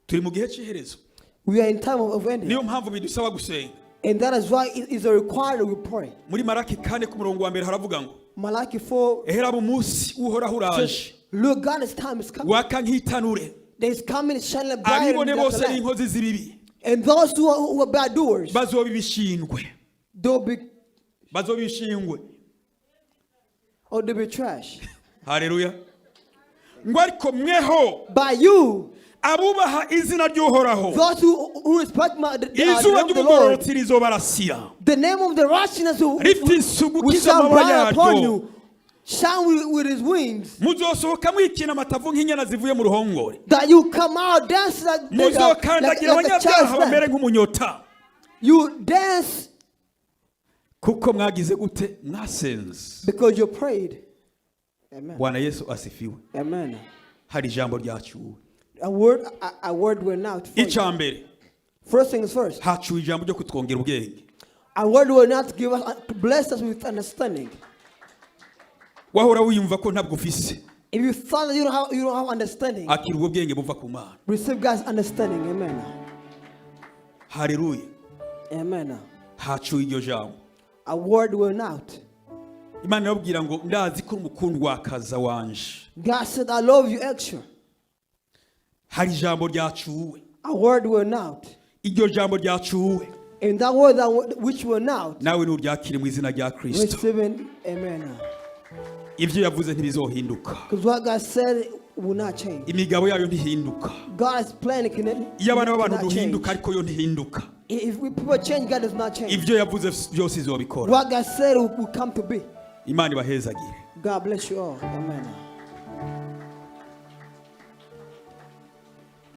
Turi mu gihe cy'iherezo, We are in time of ending. niyo mpamvu bidusaba gusenga. And that is why it is a required that we pray. Muri Maraki 4 ku murongo wa mbere haravuga ngo Malachi 4 ehera mu munsi uhoraho uraje, look, God's time is coming. waka nk'itanure, There is coming shining bright in abibone the bose land. n'inkozi z'ibibi And those who are bad doers, bazoba ibishingwe, they'll be trash. Haleluya. Ngo ariko mweho By you, abubaha izina ry'uhoraho, those who respect the izuba name of the Lord, ry'umugororotsi rizobarasira, the name of the righteousness who rifite isuku shine cy'amababa bright upon yaryo, you, shine with his wings, muzosohoka mwikina amatavu nk'inyana zivuye mu ruhongore, that you come out dance like muzokandagira a child's abanyabyaha bamere lamb. nk'umunyota, You dance kuko mwagize gute? Mwasenze. because you prayed. Amen. Bwana Yesu asifiwe. Amen. Hari ijambo ryacuwe. A word went out for you. Icya mbere First things first. hacuwe ijambo ryo kutwongera ubwenge. A word will not give us, bless us with understanding. Wahora wiyumva ko ntabwo ufise, If you thought that you don't have understanding, akira ubwo bwenge buva ku Mana. receive God's understanding. Amen. Haleluya. Amen. Hacuwe iryo jambo. A word went out. Imana irababwira ngo ndazi ko umukundwakaza wanje. God said, I love you extra. Hari ijambo ryacuwe. A word went out. Iryo jambo ryacuwe, And that word which went out, nawe nuryakire mu izina rya Kristo. receiving. Amen. Ibyo yavuze ntibizohinduka, Because what God said will not change. imigabo yayo ntihinduka. God's plan Iyo abana b'abantu cannot change. duhinduka ariko yo ntihinduka. If people change, God does not change. Ibyo yavuze byose izobikora. What God said will come to be. Imana ibahezagire. God bless you all. Amen.